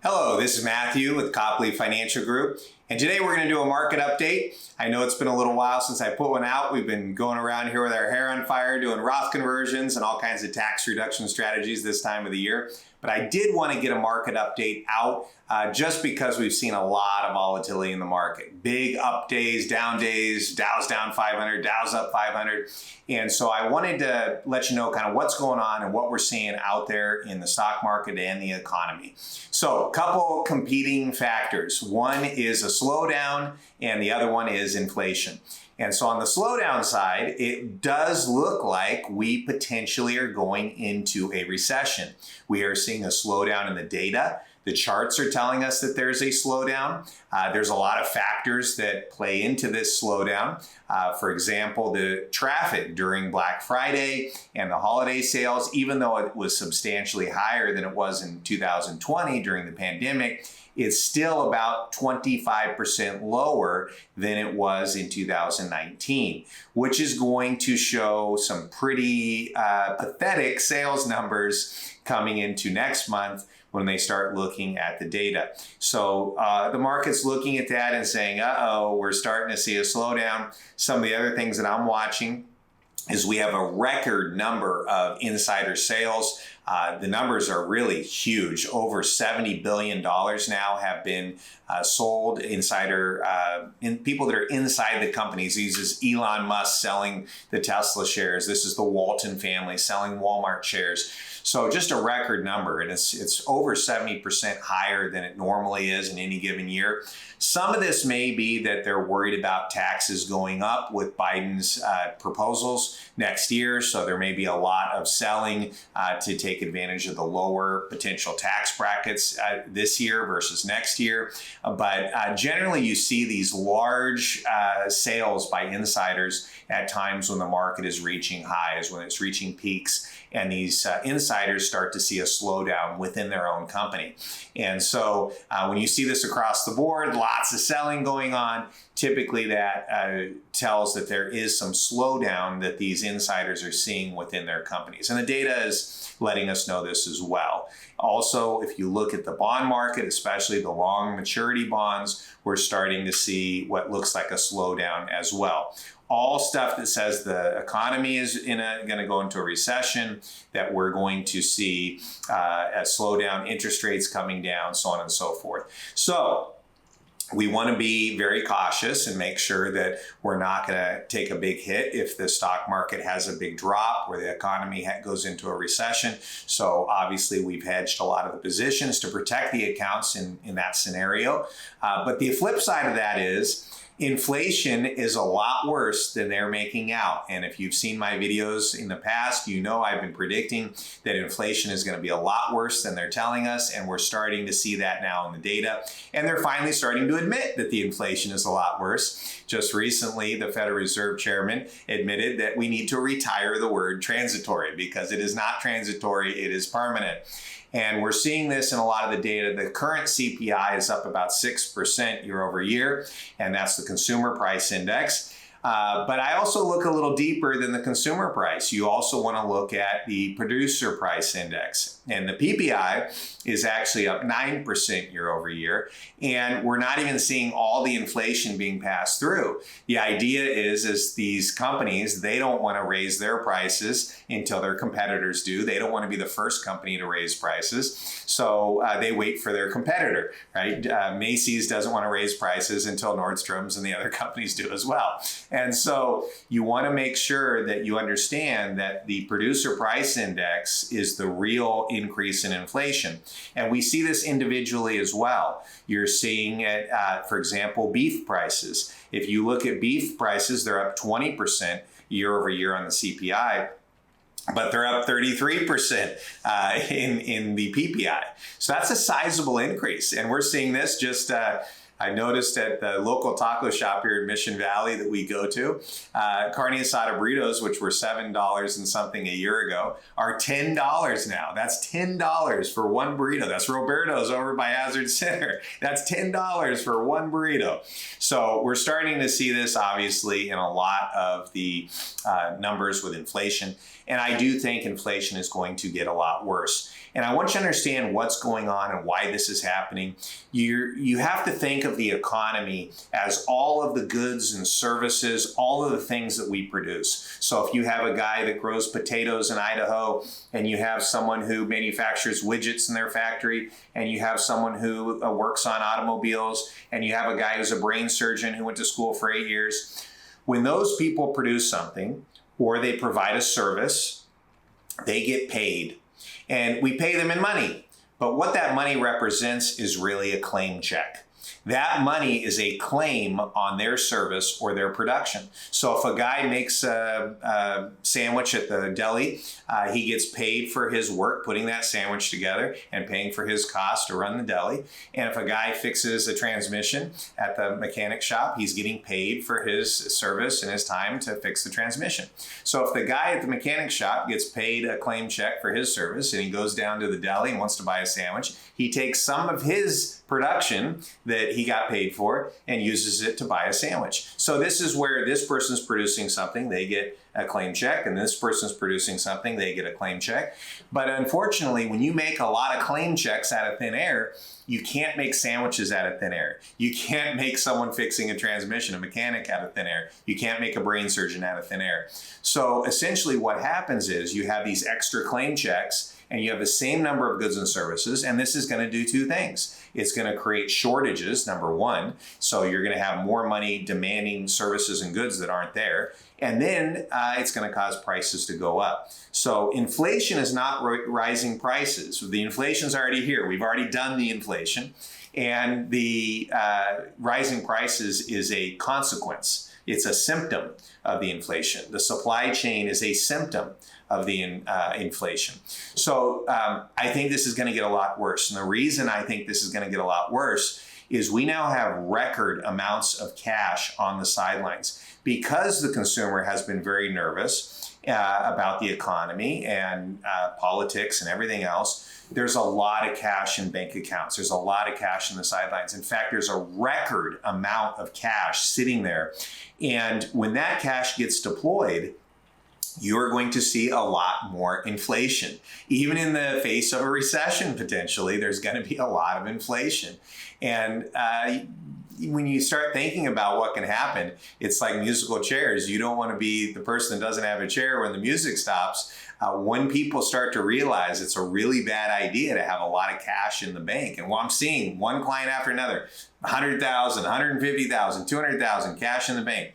Hello, this is Matthew with Copley Financial Group, and today we're going to do a market update. I know it's been a little while since I put one out. We've been going around here with our hair on fire, doing Roth conversions and all kinds of tax reduction strategies this time of the year. But I did want to get a market update out just because we've seen a lot of volatility in the market. Big up days, Dow's down 500, Dow's up 500. And so I wanted to let you know kind of what's going on and what we're seeing out there in the stock market and the economy. So a couple competing factors. One is a slowdown and the other one is inflation. And so on the slowdown side, it does look like we potentially are going into a recession. We are seeing a slowdown in the data. The charts are telling us that there's a slowdown. There's a lot of factors that play into this slowdown. For example, the traffic during Black Friday and the holiday sales, even though it was substantially higher than it was in 2020 during the pandemic, it's still about 25% lower than it was in 2019, which is going to show some pretty pathetic sales numbers coming into next month when they start looking at the data. So the market's looking at that and saying, uh-oh, we're starting to see a slowdown. Some of the other things that I'm watching is we have a record number of insider sales. The numbers are really huge. Over $70 billion now have been sold insider, in people that are inside the companies. This is Elon Musk selling the Tesla shares. This is the Walton family selling Walmart shares. So just a record number, and it's over 70% higher than it normally is in any given year. Some of this may be that they're worried about taxes going up with Biden's proposals next year. So there may be a lot of selling to take advantage of the lower potential tax brackets this year versus next year. But generally, you see these large sales by insiders at times when the market is reaching highs, when it's reaching peaks, and these insiders start to see a slowdown within their own company. And so when you see this across the board, lots of selling going on, typically that tells that there is some slowdown that these insiders are seeing within their companies. And the data is letting us know this as well. Also, if you look at the bond market, especially the long maturity bonds, we're starting to see what looks like a slowdown as well. All stuff that says the economy is going to go into a recession, that we're going to see a slowdown, interest rates coming down, so on and so forth. So we want to be very cautious and make sure that we're not going to take a big hit if the stock market has a big drop or the economy goes into a recession. So obviously we've hedged a lot of the positions to protect the accounts in that scenario. But the flip side of that is inflation is a lot worse than they're making out. And if you've seen my videos in the past, you know I've been predicting that inflation is going to be a lot worse than they're telling us. And we're starting to see that now in the data. And they're finally starting to admit that the inflation is a lot worse. Just recently, the Federal Reserve Chairman admitted that we need to retire the word transitory because it is not transitory, it is permanent. And we're seeing this in a lot of the data. The current CPI is up about 6% year over year, and that's the consumer price index. But I also look a little deeper than the consumer price. You also want to look at the producer price index. And the PPI is actually up 9% year over year. And we're not even seeing all the inflation being passed through. The idea is these companies, they don't want to raise their prices until their competitors do. They don't want to be the first company to raise prices. So they wait for their competitor, right? Macy's doesn't want to raise prices until Nordstrom's and the other companies do as well. And so you want to make sure that you understand that the producer price index is the real increase in inflation. And we see this individually as well. You're seeing it, for example, beef prices. If you look at beef prices, they're up 20% year over year on the CPI. But they're up 33% in the PPI. So that's a sizable increase. And we're seeing this just I noticed at the local taco shop here in Mission Valley that we go to, carne asada burritos, which were $7 and something a year ago, are $10 now. That's $10 for one burrito. That's Roberto's over by Hazard Center. That's $10 for one burrito. So we're starting to see this obviously in a lot of the numbers with inflation. And I do think inflation is going to get a lot worse. And I want you to understand what's going on and why this is happening. You have to think of the economy as all of the goods and services, all of the things that we produce. So if you have a guy that grows potatoes in Idaho, and you have someone who manufactures widgets in their factory, and you have someone who works on automobiles, and you have a guy who's a brain surgeon who went to school for 8 years, when those people produce something or they provide a service, they get paid. And we pay them in money. But what that money represents is really a claim check. That money is a claim on their service or their production. So if a guy makes a sandwich at the deli, he gets paid for his work putting that sandwich together and paying for his cost to run the deli. And if a guy fixes a transmission at the mechanic shop, he's getting paid for his service and his time to fix the transmission. So if the guy at the mechanic shop gets paid a claim check for his service and he goes down to the deli and wants to buy a sandwich, he takes some of his production that he got paid for and uses it to buy a sandwich. So this is where this person's producing something, they get a claim check, and this person's producing something, they get a claim check. But unfortunately, when you make a lot of claim checks out of thin air, you can't make sandwiches out of thin air. You can't make someone fixing a transmission, a mechanic, out of thin air. You can't make a brain surgeon out of thin air. So essentially what happens is you have these extra claim checks and you have the same number of goods and services, and this is going to do two things. It's going to create shortages, number one, so you're going to have more money demanding services and goods that aren't there, and then it's going to cause prices to go up. So inflation is not rising prices. The inflation's already here. We've already done the inflation, and the rising prices is a consequence. It's a symptom of the inflation. The supply chain is a symptom of the inflation. So I think this is going to get a lot worse. And the reason I think this is going to get a lot worse is we now have record amounts of cash on the sidelines because the consumer has been very nervous about the economy and politics and everything else. There's a lot of cash in bank accounts. There's a lot of cash in the sidelines. In fact, there's a record amount of cash sitting there. And when that cash gets deployed, you're going to see a lot more inflation. Even in the face of a recession, potentially, there's going to be a lot of inflation. And when you start thinking about what can happen, it's like musical chairs. You don't want to be the person that doesn't have a chair when the music stops. When people start to realize it's a really bad idea to have a lot of cash in the bank. And what I'm seeing, one client after another, 100,000, 150,000, 200,000 cash in the bank.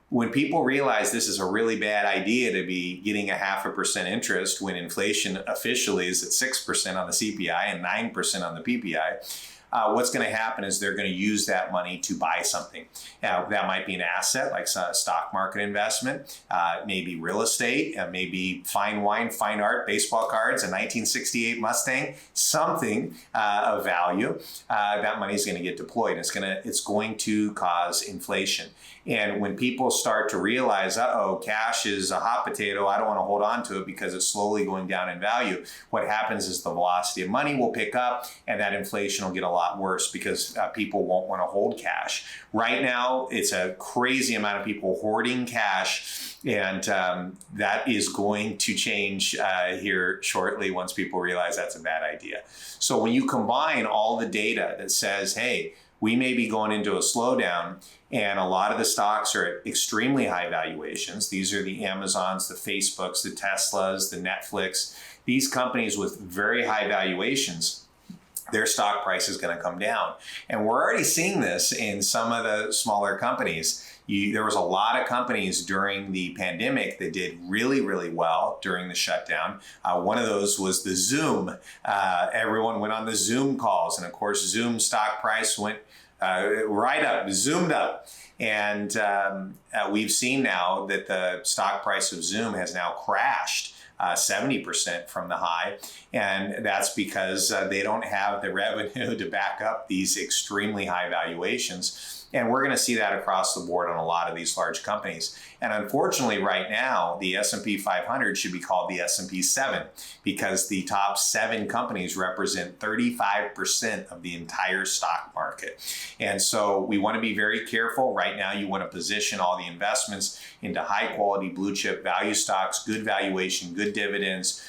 When people realize this is a really bad idea to be getting 0.5% interest when inflation officially is at 6% on the CPI and 9% on the PPI, what's going to happen is they're going to use that money to buy something. Now, that might be an asset like a stock market investment, maybe real estate, maybe fine wine, fine art, baseball cards, a 1968 Mustang, something of value. That money is going to get deployed. It's going to cause inflation. And when people start to realize, cash is a hot potato, I don't want to hold on to it because it's slowly going down in value, what happens is the velocity of money will pick up and that inflation will get a lot worse because people won't want to hold cash. Right now, it's a crazy amount of people hoarding cash, and that is going to change here shortly once people realize that's a bad idea. So when you combine all the data that says, hey, we may be going into a slowdown, and a lot of the stocks are at extremely high valuations. These are the Amazons, the Facebooks, the Teslas, the Netflix. These companies with very high valuations, their stock price is going to come down. And we're already seeing this in some of the smaller companies. There was a lot of companies during the pandemic that did really, really well during the shutdown. One of those was the Zoom. Everyone went on the Zoom calls. And of course, Zoom stock price went right up, zoomed up. And we've seen now that the stock price of Zoom has now crashed 70% from the high. And that's because they don't have the revenue to back up these extremely high valuations. And we're going to see that across the board on a lot of these large companies. And unfortunately, right now, the S&P 500 should be called the S&P 7 because the top 7 companies represent 35% of the entire stock market. And so we want to be very careful. Right now, you want to position all the investments into high quality blue chip value stocks, good valuation, good dividends,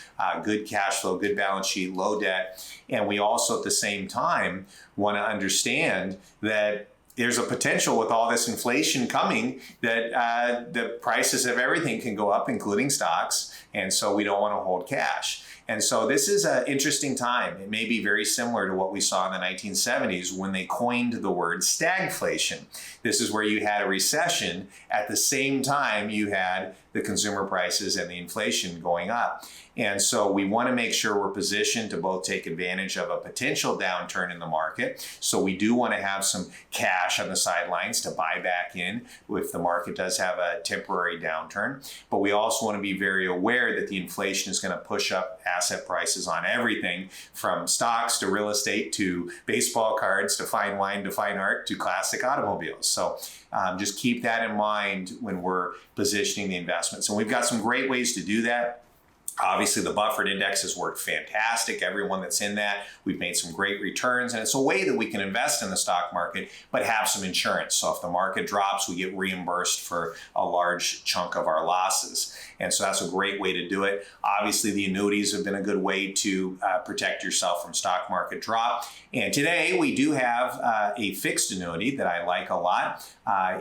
good cash flow, good balance sheet, low debt. And we also at the same time want to understand that there's a potential with all this inflation coming that the prices of everything can go up, including stocks. And so we don't want to hold cash. And so this is an interesting time. It may be very similar to what we saw in the 1970s when they coined the word stagflation. This is where you had a recession at the same time you had the consumer prices and the inflation going up. And so we want to make sure we're positioned to both take advantage of a potential downturn in the market. So we do want to have some cash on the sidelines to buy back in if the market does have a temporary downturn. But we also want to be very aware that the inflation is going to push up asset prices on everything from stocks to real estate to baseball cards to fine wine to fine art to classic automobiles. So just keep that in mind when we're positioning the investments. And we've got some great ways to do that. Obviously, the buffered index has worked fantastic. Everyone that's in that, we've made some great returns. And it's a way that we can invest in the stock market, but have some insurance. So if the market drops, we get reimbursed for a large chunk of our losses. And so that's a great way to do it. Obviously, the annuities have been a good way to protect yourself from stock market drop. And today we do have a fixed annuity that I like a lot.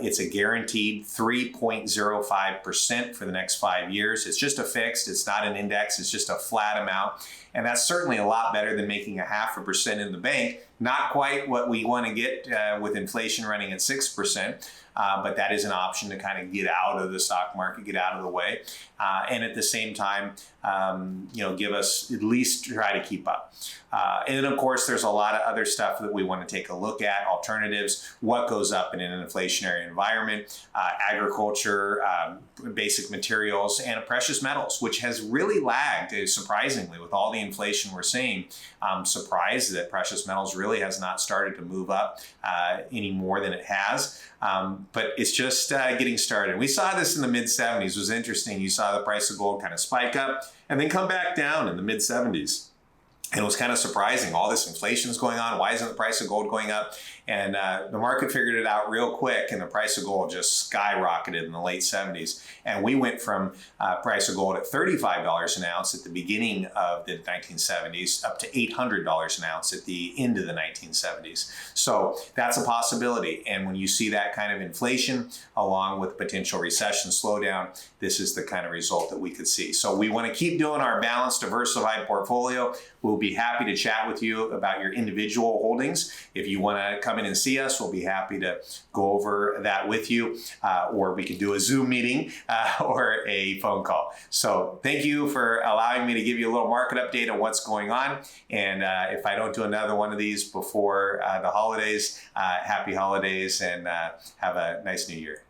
It's a guaranteed 3.05% for the next 5 years. It's just a fixed. It's not an index. It's just a flat amount. And that's certainly a lot better than making 0.5% in the bank. Not quite what we want to get with inflation running at 6%. But that is an option to kind of get out of the stock market, get out of the way. And at the same time, give us at least try to keep up. And then, of course, there's a lot of other stuff that we want to take a look at, alternatives, what goes up in an inflationary environment, agriculture, basic materials, and precious metals, which has really lagged, surprisingly, with all the inflation we're seeing. I'm surprised that precious metals really has not started to move up any more than it has. But it's just getting started. We saw this in the mid-70s. It was interesting. You saw the price of gold kind of spike up and then come back down in the mid-70s. And it was kind of surprising. All this inflation is going on. Why isn't the price of gold going up? And the market figured it out real quick, and the price of gold just skyrocketed in the late 70s. And we went from price of gold at $35 an ounce at the beginning of the 1970s up to $800 an ounce at the end of the 1970s. So that's a possibility. And when you see that kind of inflation along with potential recession slowdown, this is the kind of result that we could see. So we want to keep doing our balanced, diversified portfolio. We'll be happy to chat with you about your individual holdings. If you want to come in and see us, we'll be happy to go over that with you, or we can do a Zoom meeting or a phone call. So thank you for allowing me to give you a little market update on what's going on. And if I don't do another one of these before the holidays, happy holidays and have a nice new year.